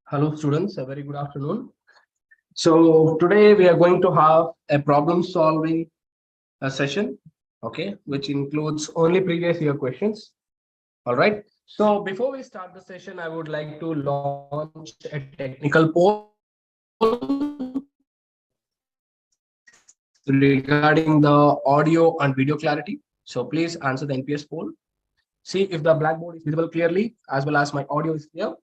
Hello students, a very good afternoon. So today we are going to have a problem solving session, okay, which includes only previous year questions. All right. So before we start the session, I would like to launch a technical poll regarding the audio and video clarity. So please answer the NPS poll. See if the blackboard is visible clearly as well as my audio is clear.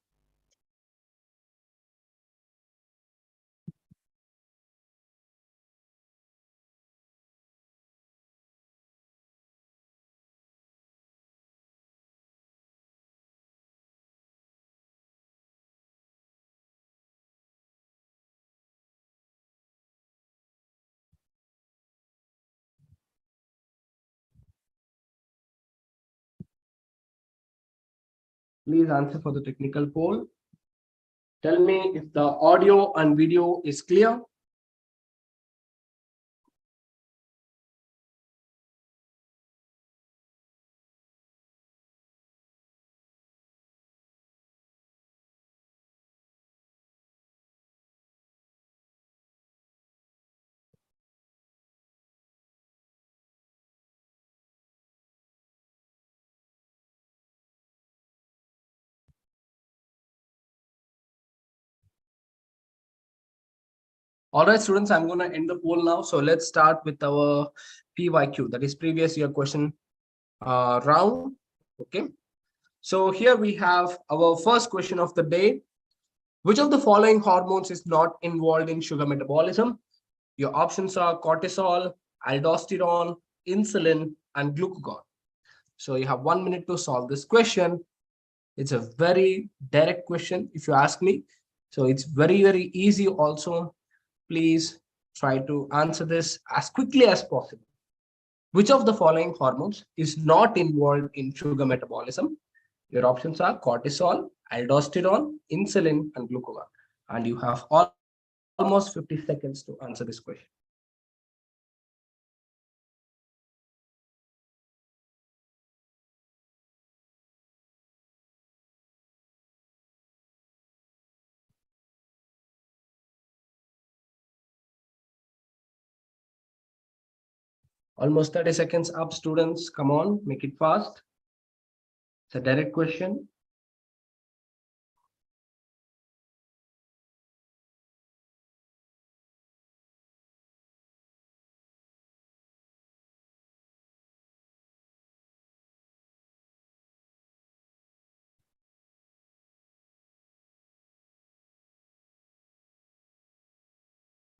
Please answer for the technical poll. Tell me if the audio and video is clear. All right, students, I'm going to end the poll now. So let's start with our PYQ, that is previous year question round. Okay. So here we have our first question of the day. Which of the following hormones is not involved in sugar metabolism? Your options are cortisol, aldosterone, insulin, and glucagon. So you have 1 minute to solve this question. It's a very direct question, if you ask me. So it's very, very easy also. Please try to answer this as quickly as possible. Which of the following hormones is not involved in sugar metabolism? Your options are cortisol, aldosterone, insulin, and glucagon. And you have almost 50 seconds to answer this question. Almost 30 seconds up, students. Come on, make it fast. It's a direct question.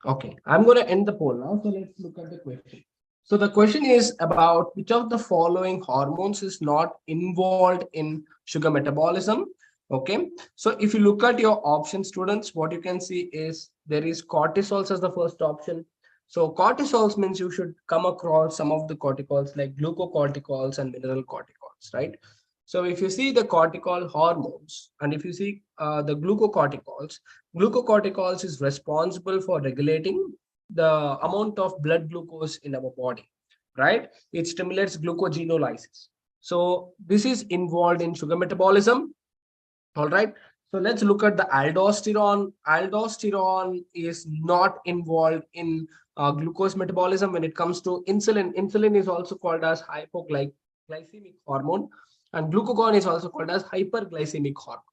Okay, I'm going to end the poll now. So let's look at the question. So the question is about which of the following hormones is not involved in sugar metabolism. Okay, so if you look at your option, students, what you can see is there is cortisols as the first option. So cortisols means you should come across some of the corticols like glucocorticols and mineral corticols, right? So if you see the cortical hormones and if you see the glucocorticols is responsible for regulating the amount of blood glucose in our body, right? It stimulates glucogenolysis. So this is involved in sugar metabolism. All right. So let's look at the aldosterone. Aldosterone is not involved in glucose metabolism. When it comes to insulin, insulin is also called as hypoglycemic hormone, and glucagon is also called as hyperglycemic hormone.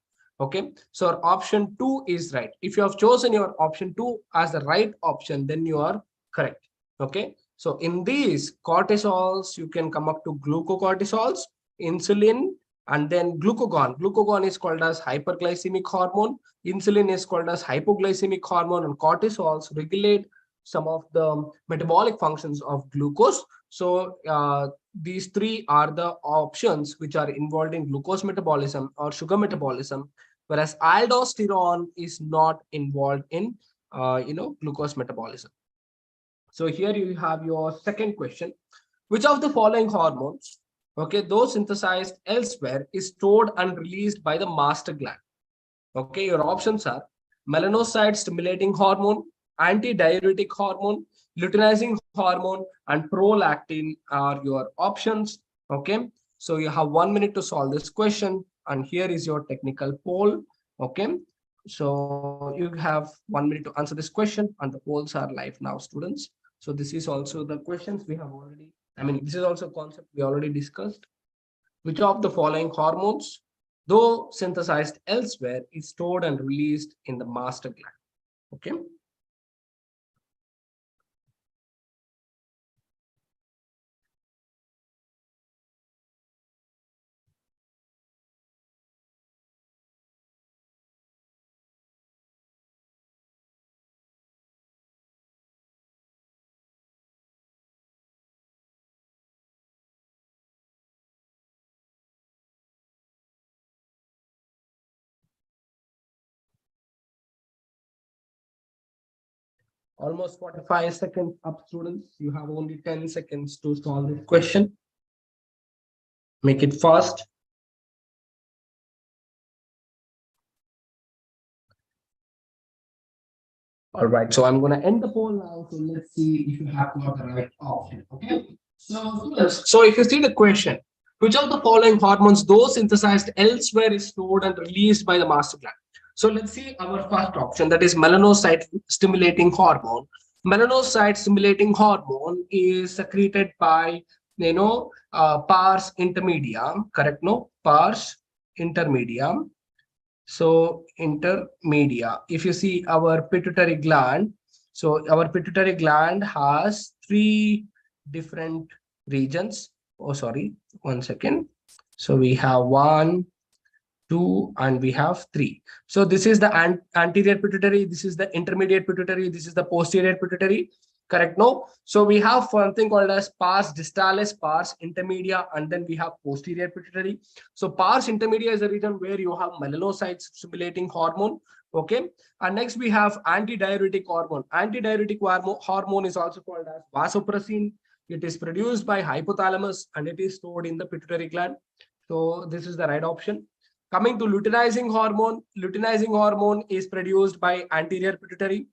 Okay, so option 2 is right. If you have chosen your option 2 as the right option, then you are correct. Okay, so in these cortisols, you can come up to glucocortisols, insulin, and then glucagon. Glucagon is called as hyperglycemic hormone. Insulin is called as hypoglycemic hormone, and cortisols regulate some of the metabolic functions of glucose. So these three are the options which are involved in glucose metabolism or sugar metabolism, whereas aldosterone is not involved in glucose metabolism. So here you have your second question. Which of the following hormones, okay, though synthesized elsewhere, is stored and released by the master gland? Okay, your options are melanocyte stimulating hormone, antidiuretic hormone, luteinizing hormone, and prolactin are your options. Okay, so you have 1 minute to solve this question, and here is your technical poll. Okay, So you have 1 minute to answer this question, and the polls are live now, students. So this is also the questions we have already. I mean, this is also a concept we already discussed. Which of the following hormones, though synthesized elsewhere, is stored and released in the master gland? Okay. Almost 45 seconds up, students. You have only 10 seconds to solve this question. Make it fast. All right, so I'm going to end the poll now. So let's see if you have got the right option. Okay. So if you see the question, which of the following hormones, though synthesized elsewhere, is stored and released by the master gland? So let's see our first option, that is melanocyte stimulating hormone. Melanocyte stimulating hormone is secreted by, pars intermedia, correct? No, pars intermedia. So intermedia, if you see our pituitary gland, so our pituitary gland has three different regions. Oh, sorry, 1 second. So we have 1, 2, and we have 3. So this is the anterior pituitary, this is the intermediate pituitary, this is the posterior pituitary, correct? No. So we have something called as pars distalis, pars intermedia, and then we have posterior pituitary. So pars intermedia is the region where you have melanocytes stimulating hormone. Okay. And next we have antidiuretic hormone. Antidiuretic hormone is also called as vasopressin. It is produced by hypothalamus and it is stored in the pituitary gland. So this is the right option. Coming to luteinizing hormone is produced by anterior pituitary.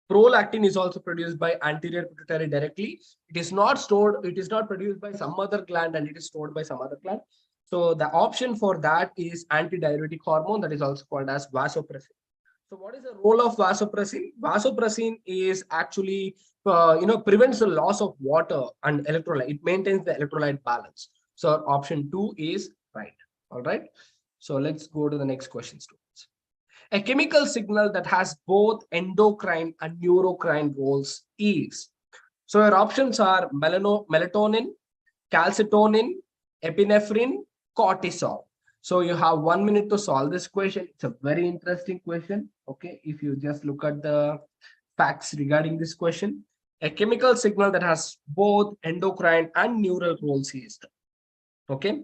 Prolactin is also produced by anterior pituitary directly. It is not stored, it is not produced by some other gland and it is stored by some other gland. So the option for that is antidiuretic hormone, that is also called as vasopressin. So what is the role of vasopressin? Vasopressin is actually, prevents the loss of water and electrolyte. It maintains the electrolyte balance. So option 2 is right. All right. So let's go to the next question, students. A chemical signal that has both endocrine and neurocrine roles is. So your options are melatonin, calcitonin, epinephrine, cortisol. So you have 1 minute to solve this question. It's a very interesting question. Okay, if you just look at the facts regarding this question, a chemical signal that has both endocrine and neural roles is. Okay.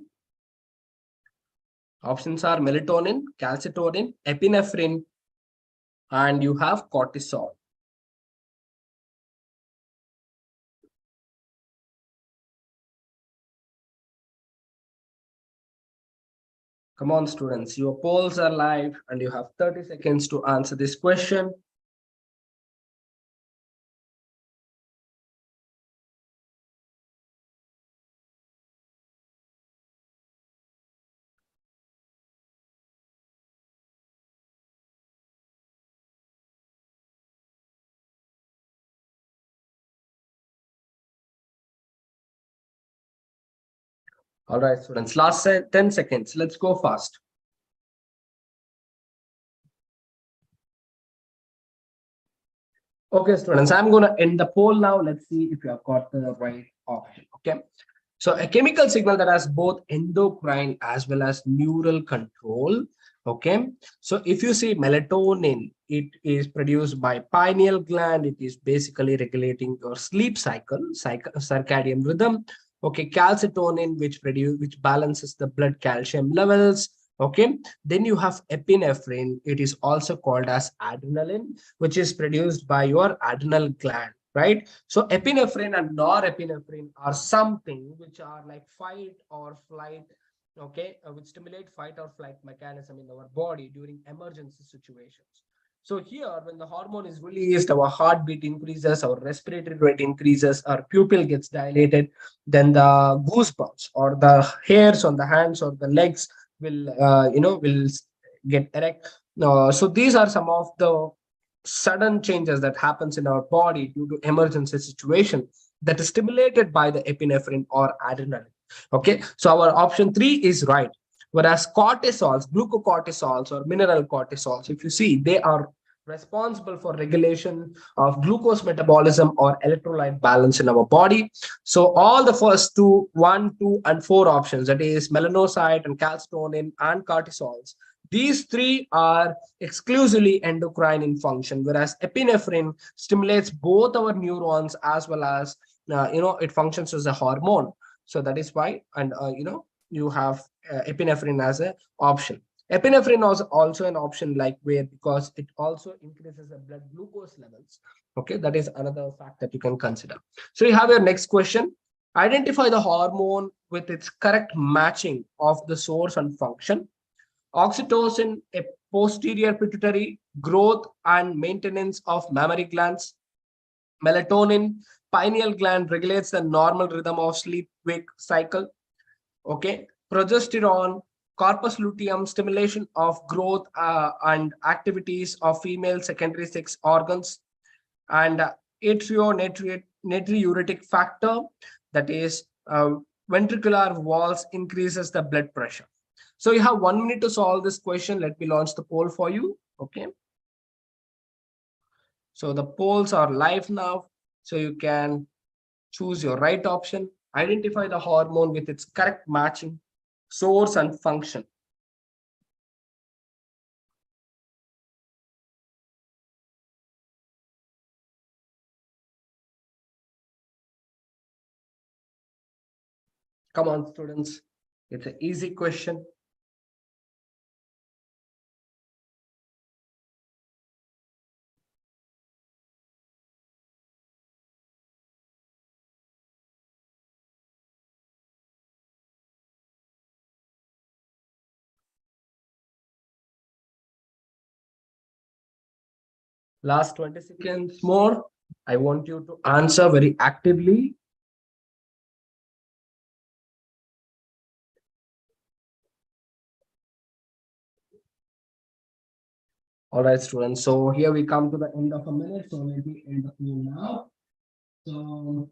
Options are melatonin, calcitonin, epinephrine, and you have cortisol. Come on, students, your polls are live and you have 30 seconds to answer this question. All right, students, last 10 seconds. Let's go fast. Okay, students, I'm going to end the poll now. Let's see if you have got the right option. Okay. So a chemical signal that has both endocrine as well as neural control. Okay. So if you see melatonin, it is produced by pineal gland. It is basically regulating your sleep cycle, circadian rhythm. Okay. Calcitonin, which balances the blood calcium levels. Okay. Then you have epinephrine. It is also called as adrenaline, which is produced by your adrenal gland, right? So epinephrine and norepinephrine are something which are like fight or flight, okay, which stimulate fight or flight mechanism in our body during emergency situations. So here, when the hormone is released, our heartbeat increases, our respiratory rate increases, our pupil gets dilated, then the goosebumps or the hairs on the hands or the legs will, will get erect. So these are some of the sudden changes that happens in our body due to emergency situation that is stimulated by the epinephrine or adrenaline. Okay, so our option 3 is right. Whereas cortisols, glucocortisols or mineral cortisols, if you see, they are responsible for regulation of glucose metabolism or electrolyte balance in our body. So all the first two, 1, 2, and 4 options, that is melanocyte and calcitonin and cortisols, these three are exclusively endocrine in function, whereas epinephrine stimulates both our neurons as well as it functions as a hormone. So that is why, and you have epinephrine as a option. Epinephrine was also an option, like where, because it also increases the blood glucose levels. Okay, that is another fact that you can consider. So you have your next question. Identify the hormone with its correct matching of the source and function. Oxytocin, a posterior pituitary, growth and maintenance of mammary glands. Melatonin, pineal gland, regulates the normal rhythm of sleep-wake cycle. Okay. Progesterone, corpus luteum, stimulation of growth and activities of female secondary sex organs. And natriuretic factor, that is ventricular walls, increases the blood pressure. So you have 1 minute to solve this question. Let me launch the poll for you. Okay. So the polls are live now. So you can choose your right option. Identify the hormone with its correct matching, source and function. Come on, students. It's an easy question. Last 20 seconds more. I want you to answer very actively. All right, students. So here we come to the end of a minute. So let me end the poll now. So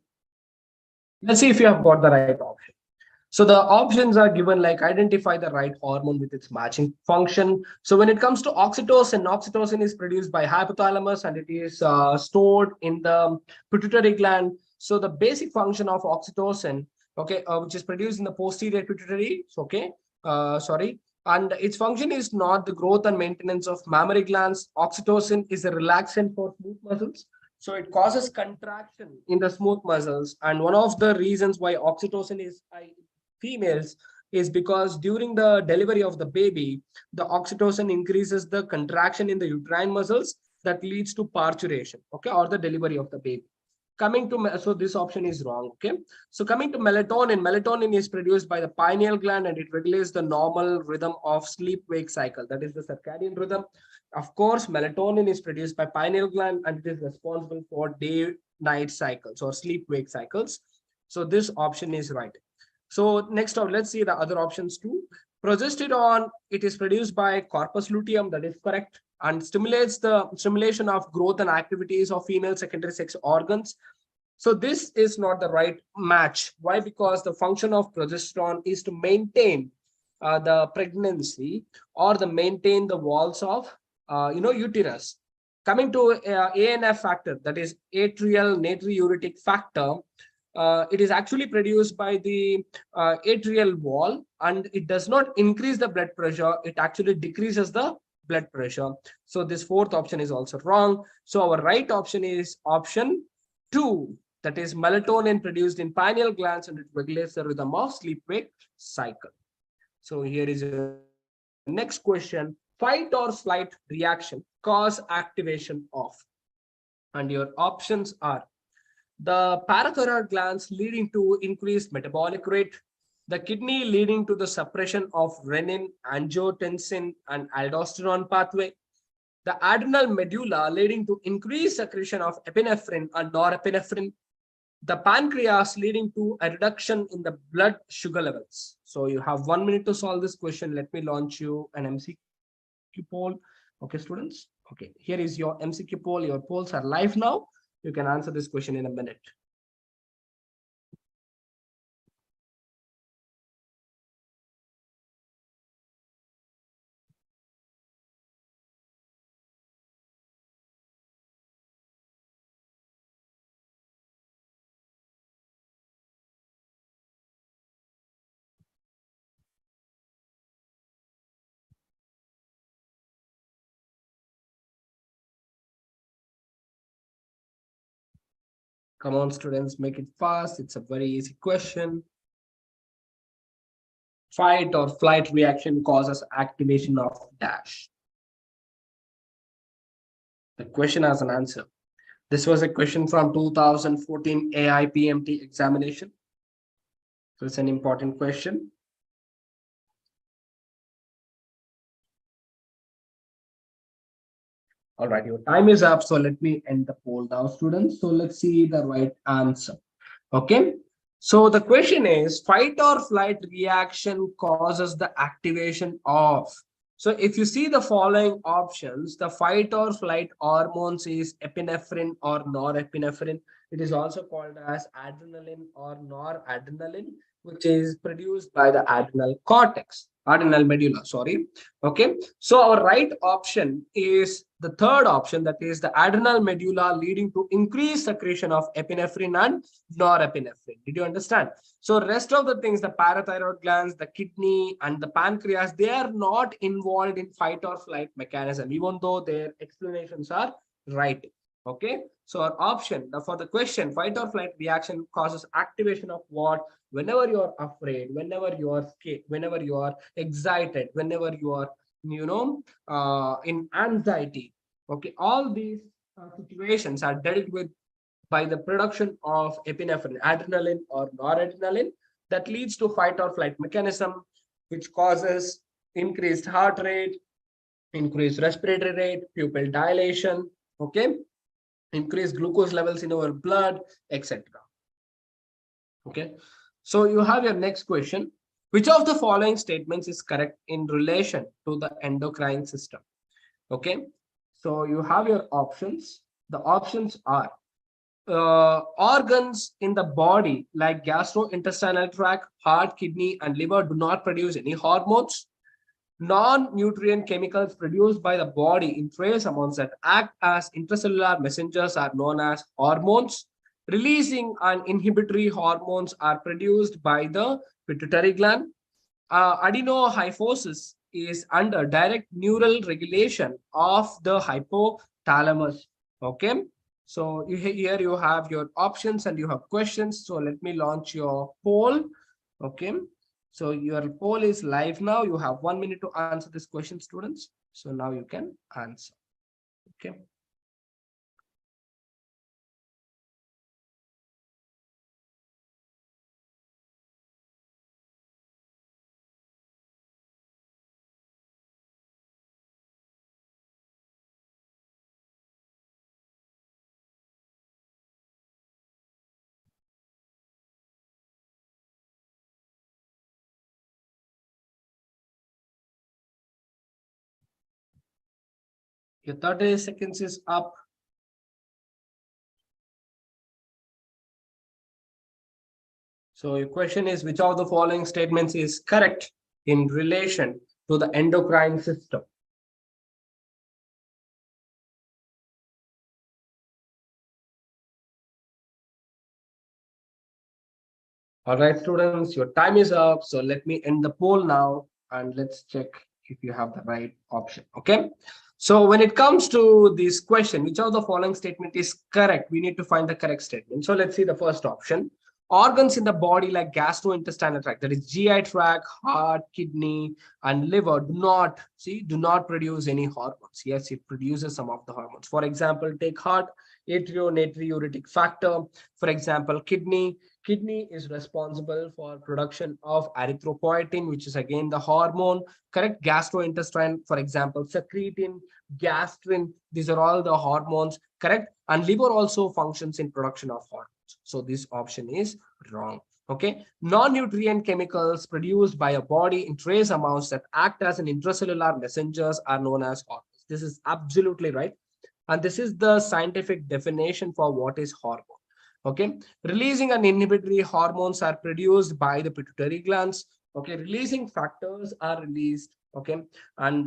let's see if you have got the right option. So the options are given, like identify the right hormone with its matching function. So when it comes to oxytocin, oxytocin is produced by hypothalamus and it is stored in the pituitary gland. So the basic function of oxytocin, okay, which is produced in the posterior pituitary, okay, sorry, and its function is not the growth and maintenance of mammary glands. Oxytocin is a relaxant for smooth muscles. So it causes contraction in the smooth muscles. And one of the reasons why oxytocin is females is because during the delivery of the baby, the oxytocin increases the contraction in the uterine muscles that leads to parturition, okay, or the delivery of the baby. Coming to, so this option is wrong, okay. So coming to melatonin, melatonin is produced by the pineal gland and it regulates the normal rhythm of sleep-wake cycle, that is the circadian rhythm. Of course, melatonin is produced by pineal gland and it is responsible for day-night cycles or sleep-wake cycles. So this option is right. So next up, let's see the other options too. Progesterone, it is produced by corpus luteum, that is correct, and stimulates the stimulation of growth and activities of female secondary sex organs. So this is not the right match. Why? Because the function of progesterone is to maintain the pregnancy or the maintain the walls of uterus. Coming to ANF factor, that is atrial natriuretic factor, it is actually produced by the atrial wall and it does not increase the blood pressure. It actually decreases the blood pressure. So this fourth option is also wrong. So our right option is option 2, that is melatonin produced in pineal glands and it regulates the rhythm of sleep-wake cycle. So here is your next question. Fight or flight reaction cause activation of. And your options are the parathyroid glands leading to increased metabolic rate, the kidney leading to the suppression of renin, angiotensin, and aldosterone pathway, the adrenal medulla leading to increased secretion of epinephrine and norepinephrine, the pancreas leading to a reduction in the blood sugar levels. So you have 1 minute to solve this question. Let me launch you an MCQ poll. Okay, students. Okay, here is your MCQ poll. Your polls are live now. You can answer this question in a minute. Come on, students, make it fast. It's a very easy question. Fight or flight reaction causes activation of dash. The question has an answer. This was a question from 2014 AIPMT examination. So it's an important question. All right, your time is up. So let me end the poll now, students. So let's see the right answer. Okay. So the question is, fight or flight reaction causes the activation of. So if you see the following options, the fight or flight hormones is epinephrine or norepinephrine. It is also called as adrenaline or noradrenaline, which is produced by the adrenal cortex, adrenal medulla, sorry. Okay. So our right option is the third option, that is the adrenal medulla, leading to increased secretion of epinephrine and norepinephrine. Did you understand? So rest of the things, the parathyroid glands, the kidney and the pancreas, they are not involved in fight or flight mechanism, even though their explanations are right. Okay. So our option for the question, fight or flight reaction causes activation of what? Whenever you are afraid, whenever you are scared, whenever you are excited, whenever you are, in anxiety. Okay. All these situations are dealt with by the production of epinephrine, adrenaline or noradrenaline, that leads to fight or flight mechanism, which causes increased heart rate, increased respiratory rate, pupil dilation, okay, increased glucose levels in our blood, etc. Okay. So you have your next question. Which of the following statements is correct in relation to the endocrine system? Okay. So you have your options. The options are organs in the body like gastrointestinal tract, heart, kidney, and liver do not produce any hormones. Non-nutrient chemicals produced by the body in trace amounts that act as intracellular messengers are known as hormones. Releasing and inhibitory hormones are produced by the pituitary gland. Adenohyphosis is under direct neural regulation of the hypothalamus. Okay. So here you have your options and you have questions. So let me launch your poll. Okay. So your poll is live now. You have 1 minute to answer this question, students. So now you can answer. Okay. Your 30 seconds is up. So your question is, which of the following statements is correct in relation to the endocrine system? All right, students, your time is up. So let me end the poll now and let's check if you have the right option. Okay. So when it comes to this question, which of the following statement is correct? We need to find the correct statement. So let's see the first option. Organs in the body like gastrointestinal tract, that is GI tract, heart, kidney, and liver do not produce any hormones. Yes, it produces some of the hormones. For example, take heart, natriuretic factor. For example, kidney is responsible for production of erythropoietin, which is again the hormone. Correct. Gastrointestine, for example, secretin, gastrin, these are all the hormones. Correct. And liver also functions in production of hormones. So this option is wrong. Okay. Non-nutrient chemicals produced by a body in trace amounts that act as an intracellular messengers are known as hormones. This is absolutely right. And this is the scientific definition for what is hormone. Okay. Releasing and inhibitory hormones are produced by the pituitary glands. Okay. Releasing factors are released. Okay. And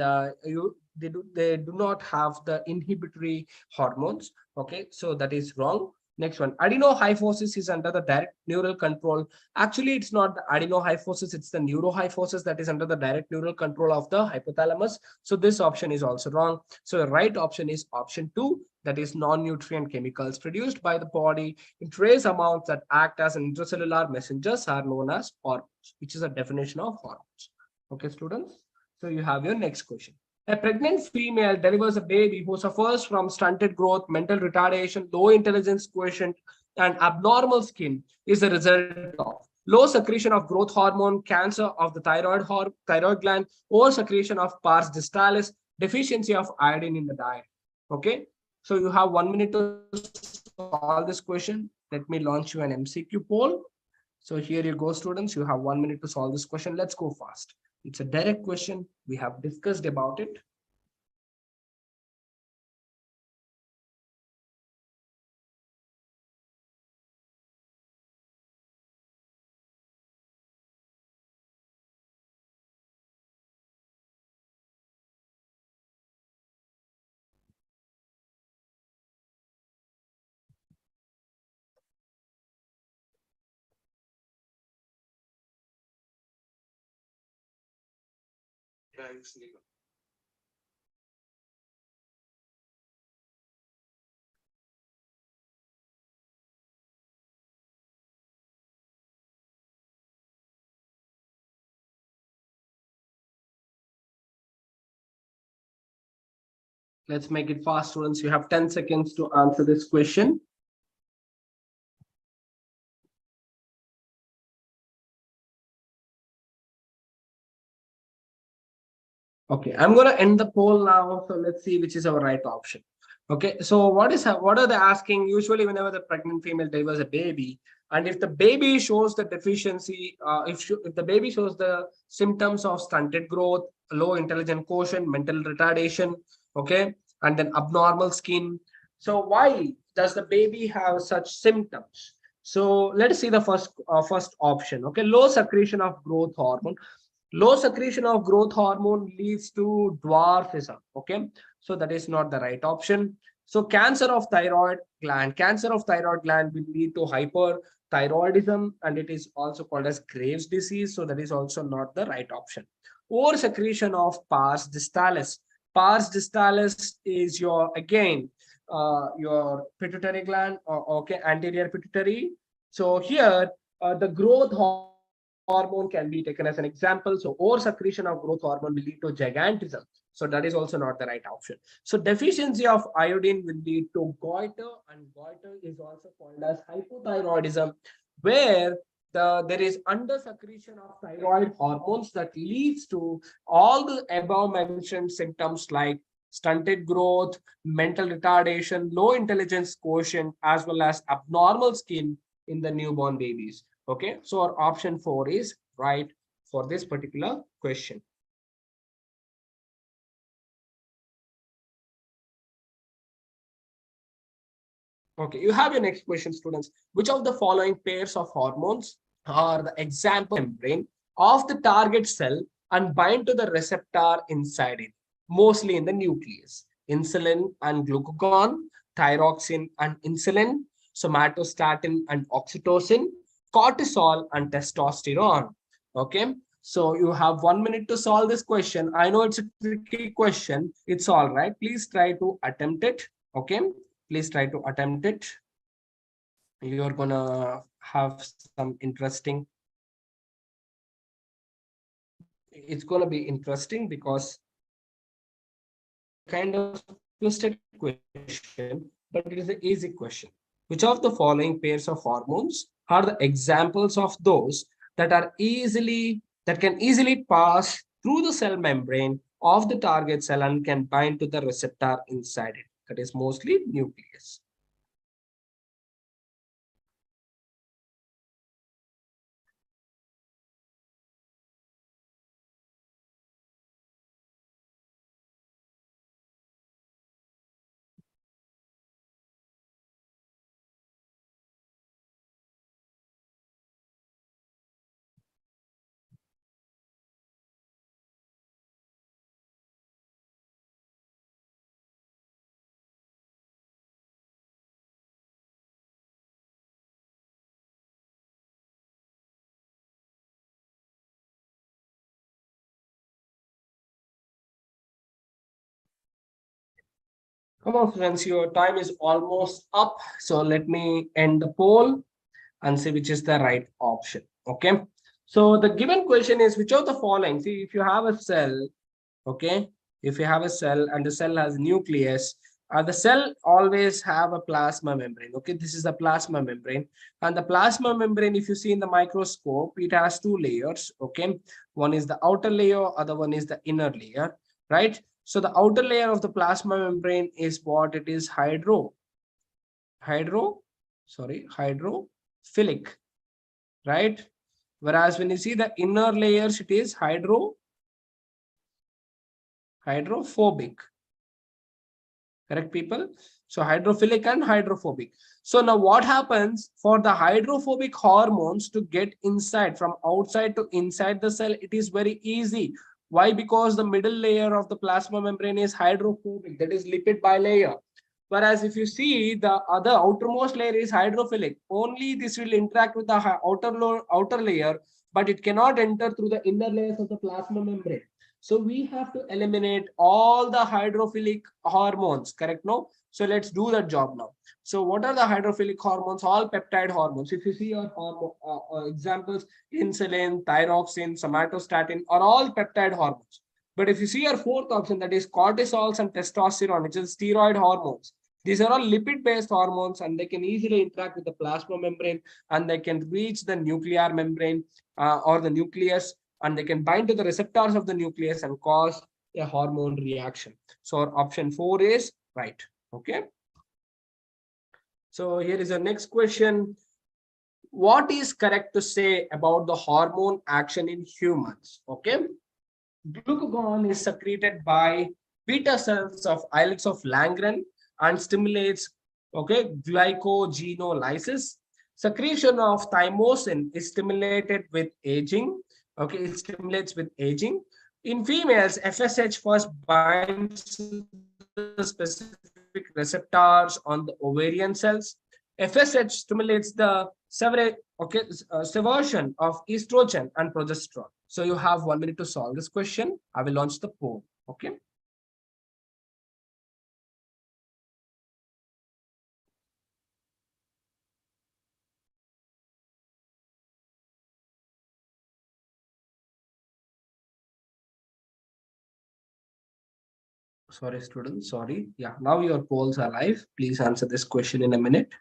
they do not have the inhibitory hormones. Okay. So that is wrong. Next one, adenohyphosis is under the direct neural control. Actually, it's not the adenohyphosis, it's the neurohyphosis that is under the direct neural control of the hypothalamus. So this option is also wrong. So the right option is option 2, that is non-nutrient chemicals produced by the body in trace amounts that act as intracellular messengers are known as hormones, which is a definition of hormones. Okay, students. So you have your next question. A pregnant female delivers a baby who suffers from stunted growth, mental retardation, low intelligence quotient, and abnormal skin is the result of low secretion of growth hormone, cancer of the thyroid gland, or secretion of pars distalis, deficiency of iodine in the diet. Okay, so you have 1 minute to solve this question. Let me launch you an MCQ poll. So here you go, students. You have 1 minute to solve this question. Let's go fast. It's a direct question. We have discussed about it. Let's make it fast, students. You have 10 seconds to answer this question. Okay, I'm going to end the poll now. So let's see which is our right option. Okay, so what are they asking? Usually, whenever the pregnant female delivers a baby, and if the baby shows the deficiency, if the baby shows the symptoms of stunted growth, low intelligent quotient, mental retardation, okay, and then abnormal skin. So why does the baby have such symptoms? So let's see the first option. Okay, low secretion of growth hormone. Low secretion of growth hormone leads to dwarfism. Okay, so that is not the right option. So cancer of thyroid gland will lead to hyperthyroidism, and it is also called as Graves' disease. So that is also not the right option. Over secretion of pars distalis. Pars distalis is your pituitary gland, okay, anterior pituitary. So here the growth hormone can be taken as an example. So over secretion of growth hormone will lead to gigantism. So that is also not the right option. So deficiency of iodine will lead to goiter, and goiter is also called as hypothyroidism, where there is under secretion of thyroid hormones that leads to all the above mentioned symptoms like stunted growth, mental retardation, low intelligence quotient, as well as abnormal skin in the newborn babies. Okay, so our option 4 is right for this particular question. Okay, you have your next question, students. Which of the following pairs of hormones are the example membrane of the target cell and bind to the receptor inside it, mostly in the nucleus? Insulin and glucagon, thyroxine and insulin, somatostatin and oxytocin, cortisol and testosterone. Okay, so you have 1 minute to solve this question. I know it's a tricky question. It's all right. Please try to attempt it. Okay, please try to attempt it. You're gonna have some interesting. It's gonna be interesting because kind of twisted question, but it is an easy question. Which of the following pairs of hormones are the examples of those that can easily pass through the cell membrane of the target cell and can bind to the receptor inside it? That is mostly nucleus. Come on, friends, your time is almost up. So let me end the poll and see which is the right option. Okay. So the given question is which of the following? See, if you have a cell, okay, if you have a cell and the cell has nucleus, the cell always have a plasma membrane. Okay, this is the plasma membrane, and the plasma membrane, if you see in the microscope, it has two layers. Okay, one is the outer layer, other one is the inner layer, right? So the outer layer of the plasma membrane is what it is, hydro sorry hydrophilic, right? Whereas when you see the inner layers, it is hydrophobic. Correct, people? So hydrophilic and hydrophobic. So now what happens for the hydrophobic hormones to get inside from outside to inside the cell? It is very easy. Why? Because the middle layer of the plasma membrane is hydrophobic, that is lipid bilayer. Whereas if you see the other outermost layer is hydrophilic, only this will interact with the outer layer, but it cannot enter through the inner layers of the plasma membrane. So we have to eliminate all the hydrophilic hormones, correct? No? So let's do that job now. So what are the hydrophilic hormones? All peptide hormones. If you see your hormone examples, insulin, thyroxine, somatostatin are all peptide hormones. But if you see your fourth option, that is cortisols and testosterone, which is steroid hormones. These are all lipid-based hormones, and they can easily interact with the plasma membrane, and they can reach the nuclear membrane or the nucleus, and they can bind to the receptors of the nucleus and cause a hormone reaction. So our option 4 is right. Okay. So here is the next question. What is correct to say about the hormone action in humans? Okay. Glucagon is secreted by beta cells of islets of Langerhans and stimulates, okay, glycogenolysis. Secretion of thymosin is stimulated with aging. Okay, it stimulates with aging. In females, FSH first binds to the specific receptors on the ovarian cells. FSH stimulates the seversion of estrogen and progesterone. So you have 1 minute to solve this question. I will launch the poll. Okay. Sorry, students. Sorry. Yeah. Now your polls are live. Please answer this question in a minute.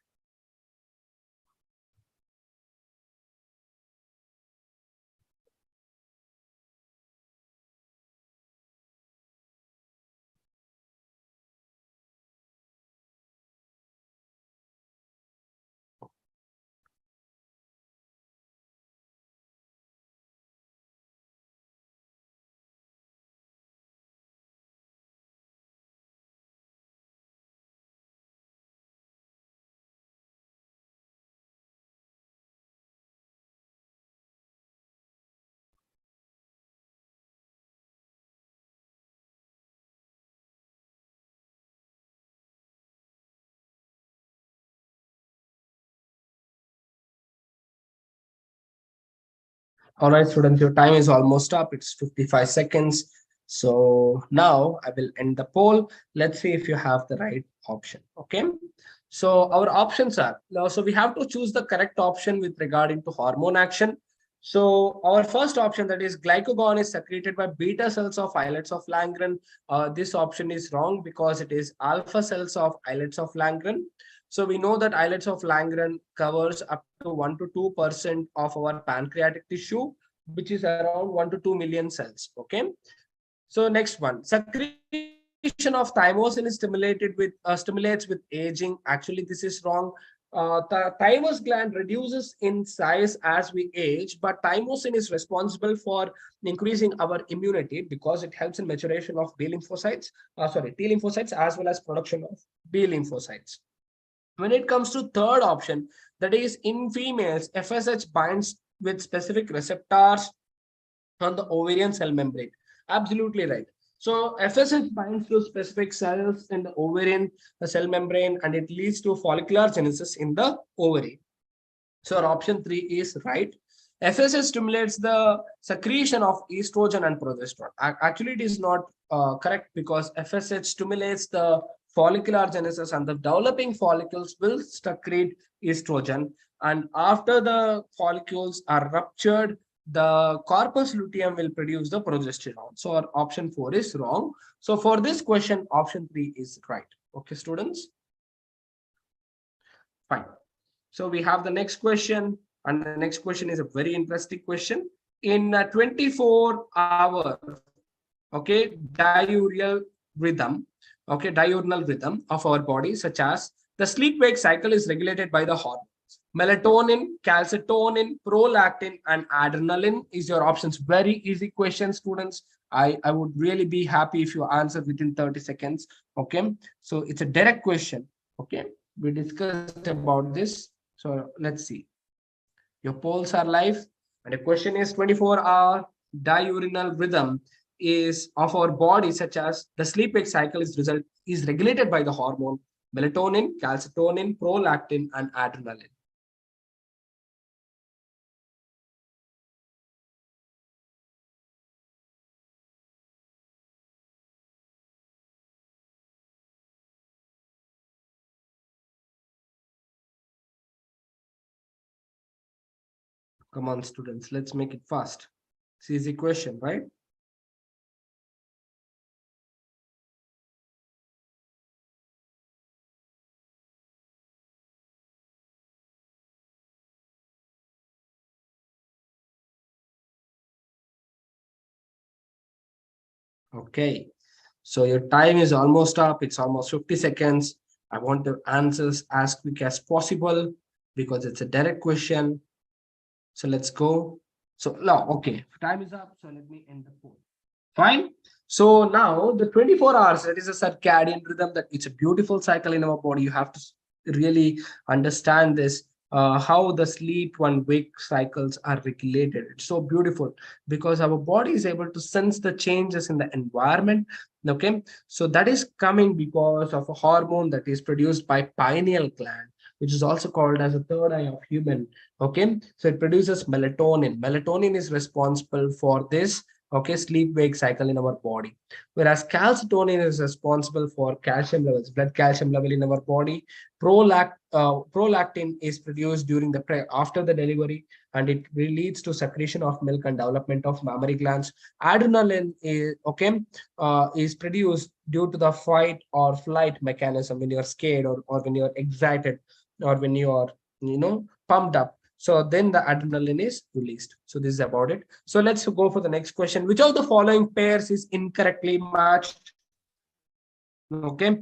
All right, students, your time is almost up. It's 55 seconds. So now I will end the poll. Let's see if you have the right option. Okay. So our options are, so we have to choose the correct option with regarding to hormone action. So our first option, that is glycagon, is secreted by beta cells of islets of Langerhans. This option is wrong because it is alpha cells of islets of Langerhans. So we know that islets of Langerhans covers up to 1 to 2% of our pancreatic tissue, which is around 1 to 2 million cells. Okay. So next one, secretion of thymosin is stimulates with aging. Actually, this is wrong. The thymus gland reduces in size as we age, but thymosin is responsible for increasing our immunity because it helps in maturation of T lymphocytes as well as production of B lymphocytes. When it comes to third option, that is in females, FSH binds with specific receptors on the ovarian cell membrane. Absolutely right. So FSH binds to specific cells in the ovarian cell membrane, and it leads to follicular genesis in the ovary. So our option 3 is right. FSH stimulates the secretion of estrogen and progesterone. Actually, it is not correct because FSH stimulates the follicular genesis, and the developing follicles will secrete estrogen. And after the follicles are ruptured, the corpus luteum will produce the progesterone. So our option 4 is wrong. So for this question, option 3 is right. Okay, students? Fine. So we have the next question, and the next question is a very interesting question. In a 24-hour, okay, diurnal rhythm of our body, such as the sleep-wake cycle is regulated by the hormones. Melatonin, calcitonin, prolactin, and adrenaline is your options. Very easy question, students. I would really be happy if you answer within 30 seconds. Okay, so it's a direct question. Okay, we discussed about this. So let's see. Your polls are live, and the question is 24-hour diurnal rhythm is of our body, such as the sleep-wake cycle is regulated by the hormone melatonin, calcitonin, prolactin, and adrenaline. Come on, students, let's make it fast. It's an easy question, right? Okay, so your time is almost up. It's almost 50 seconds. I want the answers as quick as possible because it's a direct question. So let's go. So now, okay, time is up. So let me end the poll. Fine. So now the 24 hours, that is a circadian rhythm, that it's a beautiful cycle in our body. You have to really understand this, how the sleep and wake cycles are regulated. It's so beautiful because our body is able to sense the changes in the environment. Okay. So that is coming because of a hormone that is produced by pineal gland, which is also called as a third eye of human. Okay. So it produces melatonin. Melatonin is responsible for this, okay, sleep wake cycle in our body, whereas calcitonin is responsible for calcium levels, blood calcium level in our body. Prolactin is produced during the after the delivery, and it leads to secretion of milk and development of mammary glands. Adrenaline is okay, is produced due to the fight or flight mechanism when you're scared, or when you're excited, or when you are, pumped up. So then the adrenaline is released. So this is about it. So let's go for the next question. Which of the following pairs is incorrectly matched? Okay.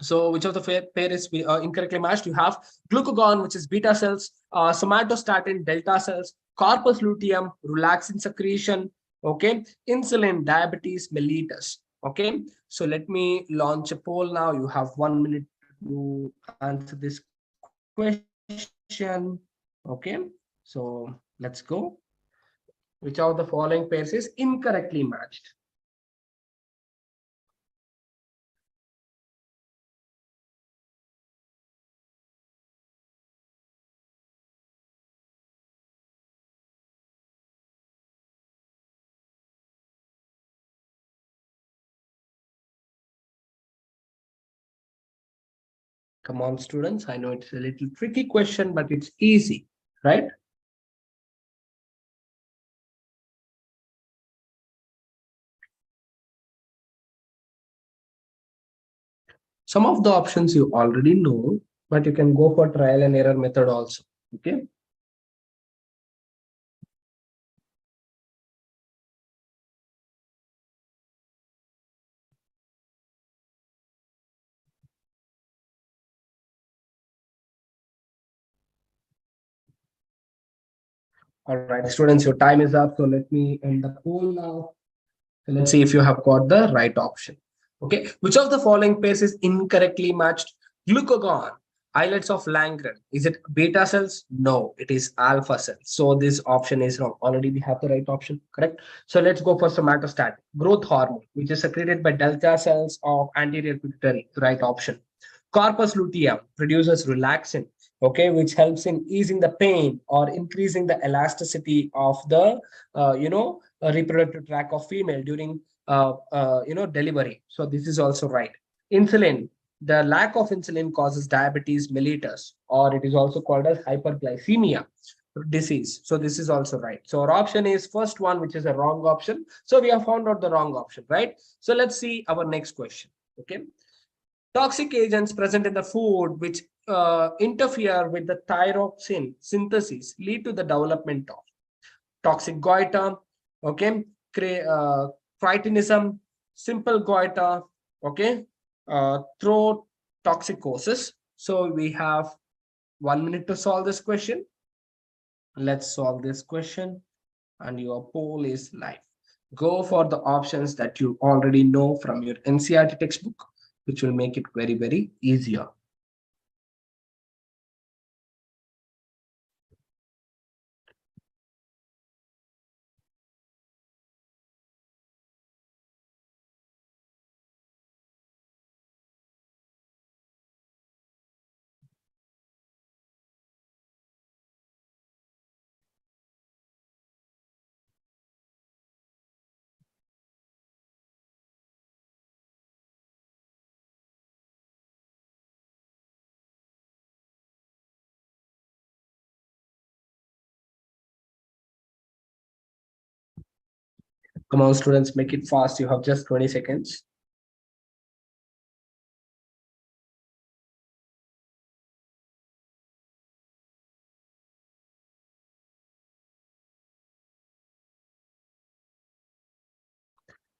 So which of the pair is incorrectly matched? You have glucagon, which is beta cells, somatostatin, delta cells, corpus luteum, relaxin secretion, okay, insulin, diabetes mellitus. Okay. So let me launch a poll now. You have 1 minute to answer this question. Okay, so let's go. Which of the following pairs is incorrectly matched? Come on, students. I know it's a little tricky question, but it's easy, right? Some of the options you already know, but you can go for trial and error method also. Okay. All right, students, your time is up. So let me end the poll now. So let's see if you have got the right option. Okay, which of the following pairs is incorrectly matched? Glucagon, islets of Langerhans. Is it beta cells? No, it is alpha cells. So this option is wrong. Already we have the right option, correct? So let's go for somatostatin, growth hormone, which is secreted by delta cells of anterior pituitary. Right option. Corpus luteum produces relaxin, okay, which helps in easing the pain or increasing the elasticity of the, reproductive tract of female during, delivery. So this is also right. Insulin, the lack of insulin causes diabetes mellitus, or it is also called as hyperglycemia disease. So this is also right. So our option is first one, which is a wrong option. So we have found out the wrong option, right? So let's see our next question. Okay. Toxic agents present in the food which interfere with the thyroxine synthesis lead to the development of toxic goiter, okay, cretinism, simple goiter, okay, throat toxicosis. So we have 1 minute to solve this question. Let's solve this question, and your poll is live. Go for the options that you already know from your NCERT textbook, which will make it very, very easier. Come on, students, make it fast. You have just 20 seconds.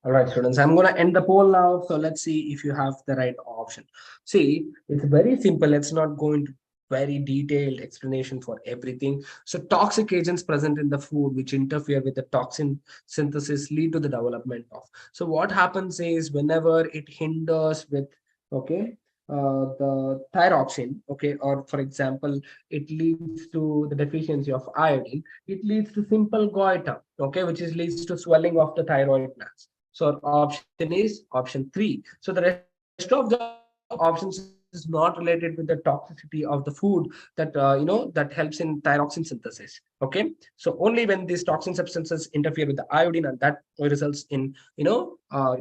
All right, students, I'm going to end the poll now. So let's see if you have the right option. See, it's very simple. Let's not go into very detailed explanation for everything. So toxic agents present in the food which interfere with the toxin synthesis lead to the development of. So what happens is whenever it hinders with, okay, the thyroxine, okay, or for example, it leads to the deficiency of iodine, it leads to simple goiter, okay, which is leads to swelling of the thyroid glands. So option is option 3. So the rest of the options is not related with the toxicity of the food that that helps in thyroxine synthesis. Okay, so only when these toxin substances interfere with the iodine, and that results in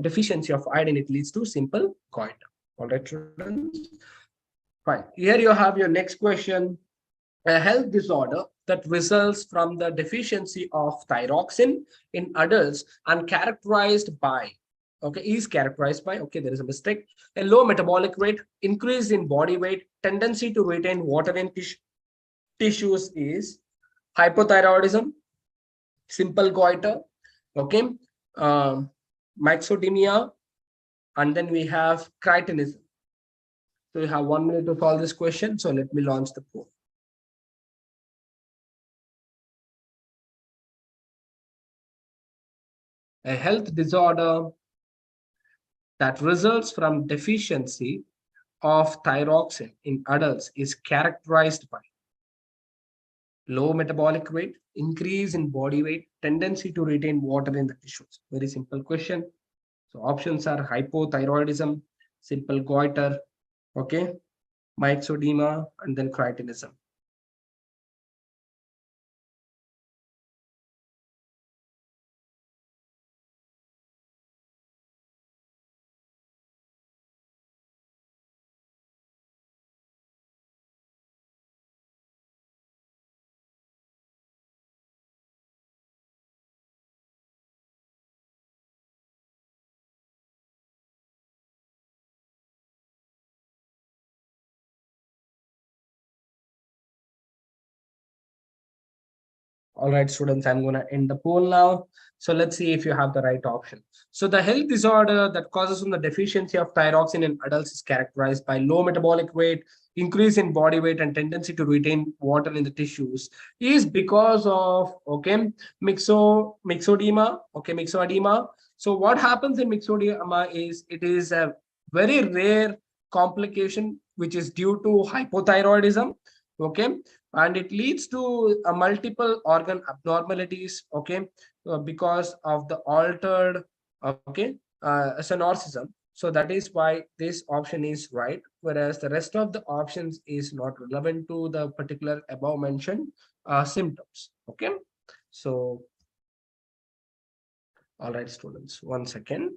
deficiency of iodine, it leads to simple goiter. All right, students. Fine. Here you have your next question. A health disorder that results from the deficiency of thyroxine in adults and characterized by, okay, is characterized by, okay, there is a mistake, a low metabolic rate, increase in body weight, tendency to retain water in tissues is hypothyroidism, simple goiter, okay, myxodemia, and then we have cretinism. So you have 1 minute to solve this question. So let me launch the poll. A health disorder that results from deficiency of thyroxine in adults is characterized by low metabolic rate, increase in body weight, tendency to retain water in the tissues. Very simple question. So options are hypothyroidism, simple goiter, okay, myxedema, and then cretinism. All right, students, I'm going to end the poll now. So let's see if you have the right option. So the health disorder that causes from the deficiency of thyroxine in adults is characterized by low metabolic rate, increase in body weight, and tendency to retain water in the tissues is because of, okay, myxedema, okay, myxedema. So what happens in myxedema is it is a very rare complication which is due to hypothyroidism, okay, and it leads to multiple organ abnormalities, okay, because of the altered, okay, narcissism. So that is why this option is right, whereas the rest of the options is not relevant to the particular above mentioned symptoms. Okay, so all right, students, 1 second.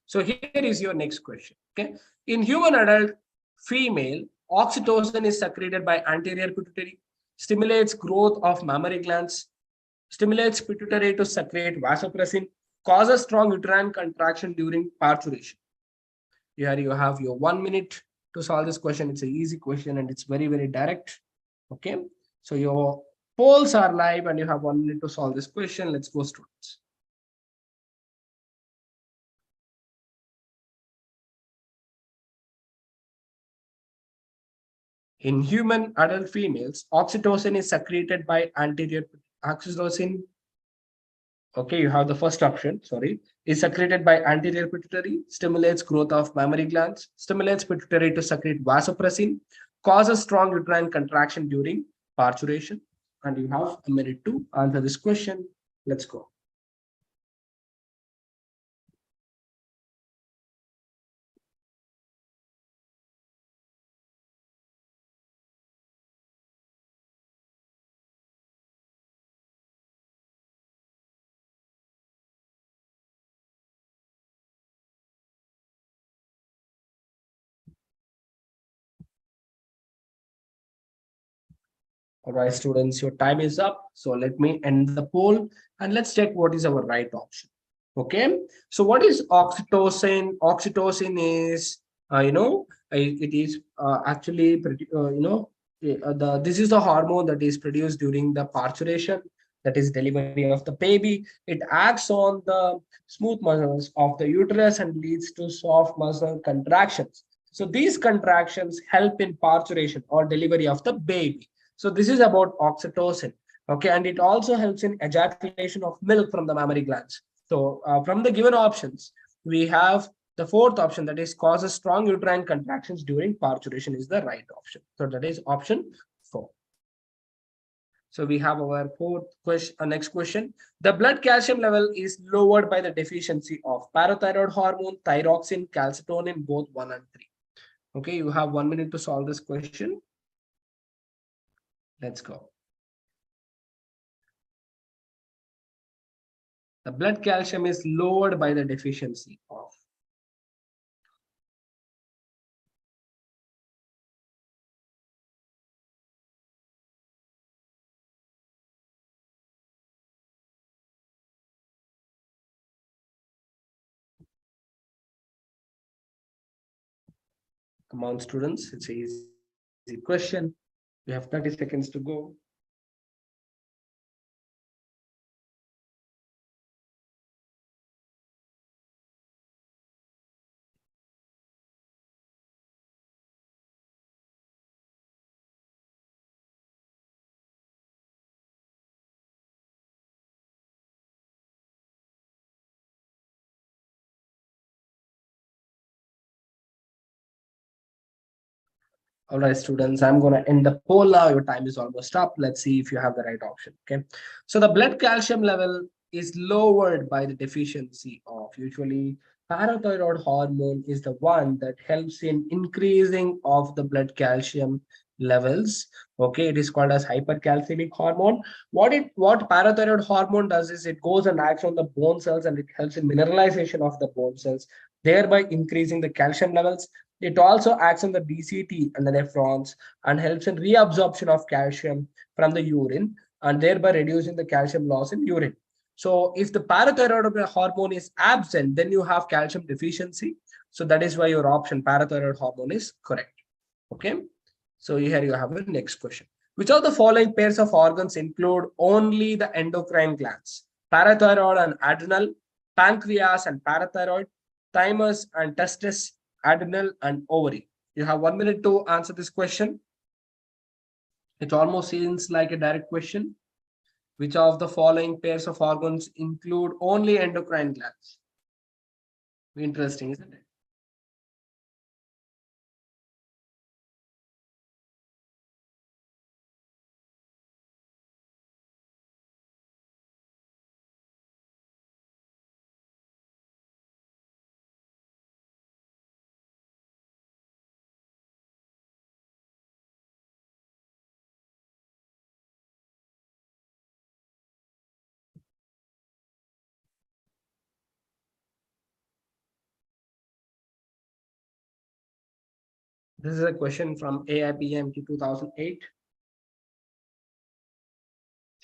So here is your next question. Okay. In human adult female, oxytocin is secreted by anterior pituitary, stimulates growth of mammary glands, stimulates pituitary to secrete vasopressin, causes strong uterine contraction during parturition. Here you have your 1 minute to solve this question. It's an easy question and it's very, very direct. Okay. So your polls are live and you have 1 minute to solve this question. Let's go, students. In human adult females, oxytocin is secreted by anterior oxytocin. Okay, you have the first option, sorry, is secreted by anterior pituitary, stimulates growth of mammary glands, stimulates pituitary to secrete vasopressin, causes strong uterine contraction during parturition. And you have a minute to answer this question. Let's go. All right, students, your time is up. So let me end the poll and let's check what is our right option. Okay. So what is oxytocin? Oxytocin is, it is actually, this is the hormone that is produced during the parturition, that is delivery of the baby. It acts on the smooth muscles of the uterus and leads to soft muscle contractions. So these contractions help in parturition or delivery of the baby. So this is about oxytocin. Okay, and it also helps in ejaculation of milk from the mammary glands. So from the given options, we have the fourth option, that is causes strong uterine contractions during parturition, is the right option. So that is option 4. So we have our fourth question. Next question. The blood calcium level is lowered by the deficiency of parathyroid hormone, thyroxine, calcitonin, both 1 and 3. Okay, you have 1 minute to solve this question. Let's go. The blood calcium is lowered by the deficiency of. Come on, students. It's an easy question. We have 30 seconds to go. All right, students, I'm going to end the poll now. Your time is almost up. Let's see if you have the right option. Okay. So the blood calcium level is lowered by the deficiency of, usually parathyroid hormone is the one that helps in increasing of the blood calcium levels. Okay. It is called as hypercalcemic hormone. What parathyroid hormone does is it goes and acts on the bone cells and it helps in mineralization of the bone cells, thereby increasing the calcium levels. It also acts on the DCT and the nephrons and helps in reabsorption of calcium from the urine and thereby reducing the calcium loss in urine. So if the parathyroid hormone is absent, then you have calcium deficiency. So that is why your option parathyroid hormone is correct. Okay. So here you have a next question. Which of the following pairs of organs include only the endocrine glands? Parathyroid and adrenal, pancreas and parathyroid, thymus and testis, adrenal and ovary. You have 1 minute to answer this question. It almost seems like a direct question. Which of the following pairs of organs include only endocrine glands? Interesting, isn't it? This is a question from AIPMT 2008.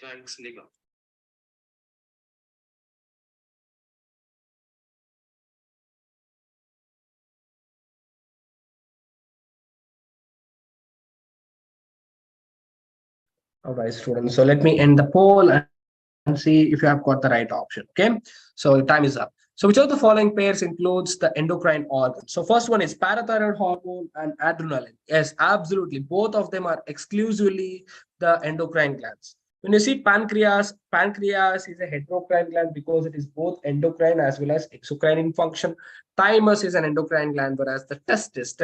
Thanks, Niga. All right, students. So let me end the poll and see if you have got the right option. Okay. So time is up. So which of the following pairs includes the endocrine organ? So first one is parathyroid hormone and adrenaline. Yes, absolutely. Both of them are exclusively the endocrine glands. When you see pancreas, pancreas is a heterocrine gland because it is both endocrine as well as exocrine in function. Thymus is an endocrine gland, whereas the testis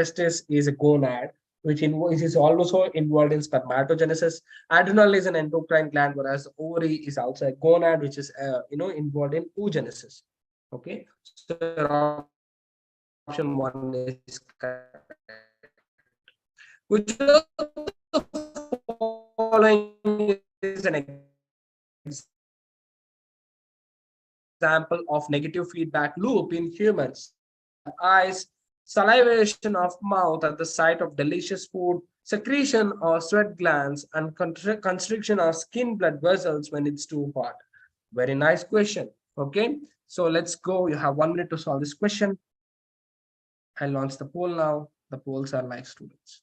is a gonad, which is also involved in spermatogenesis. Adrenal is an endocrine gland, whereas the ovary is also a gonad, which is involved in oogenesis. Okay, so option one is correct. Which of the following is an example of negative feedback loop in humans? Eyes, salivation of mouth at the sight of delicious food, secretion or sweat glands, and constriction of skin blood vessels when it's too hot. Very nice question. Okay, so let's go. You have 1 minute to solve this question. I'll launch the poll now. The polls are live, students.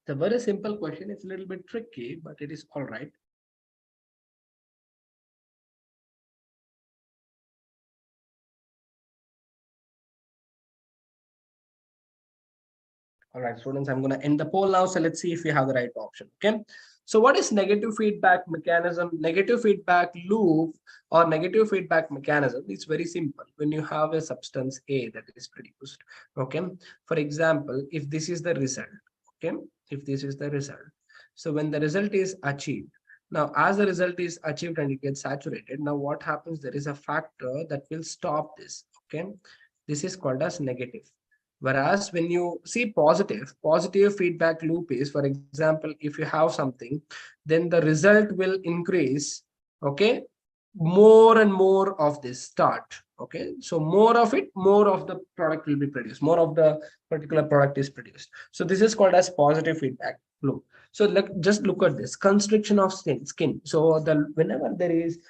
It's a very simple question. It's a little bit tricky, but it is all right. All right, students, I'm going to end the poll now. So let's see if we have the right option. Okay. So what is negative feedback mechanism? Negative feedback loop or negative feedback mechanism is very simple. When you have a substance A that is produced, okay. For example, if this is the result, okay, if this is the result. So when the result is achieved, now as the result is achieved and it gets saturated, now what happens? There is a factor that will stop this, okay. This is called as negative. Whereas when you see positive feedback loop is, for example, if you have something, then the result will increase, okay, more and more of this start. Okay, so more of it, more of the product will be produced, more of the particular product is produced. So this is called as positive feedback loop. So just look at this constriction of skin. So whenever there is,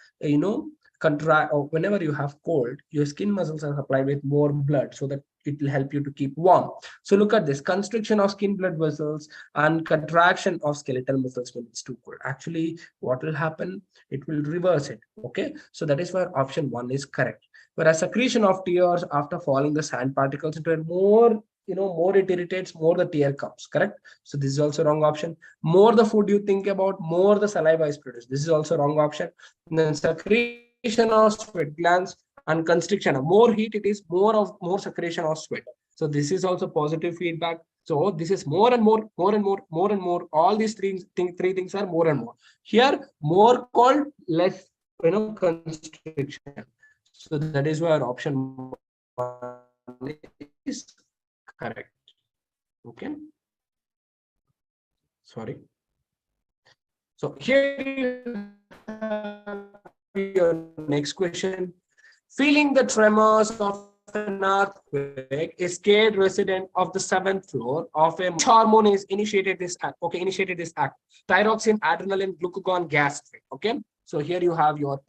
contract, or whenever you have cold, your skin muscles are supplied with more blood so that it will help you to keep warm. So look at this constriction of skin blood vessels and contraction of skeletal muscles when it's too cold. Actually, what will happen? It will reverse it. Okay, so that is why option one is correct. Whereas secretion of tears after falling the sand particles into a more, more it irritates, more the tear comes. Correct. So this is also wrong option. More the food you think about, more the saliva is produced. This is also wrong option. And then secretion of sweat glands and constriction. More heat it is, more secretion of sweat. So this is also positive feedback. So this is more and more, more and more, more and more. All these three things are more and more. Here, more cold, less, constriction. So that is where option one is correct. Okay. Sorry. So here your next question. Feeling the tremors of an earthquake, a scared resident of the 7th floor of a hormone is initiated this act. Okay, initiated this act. Thyroxine, adrenaline, glucagon, gastric. Okay, so here you have your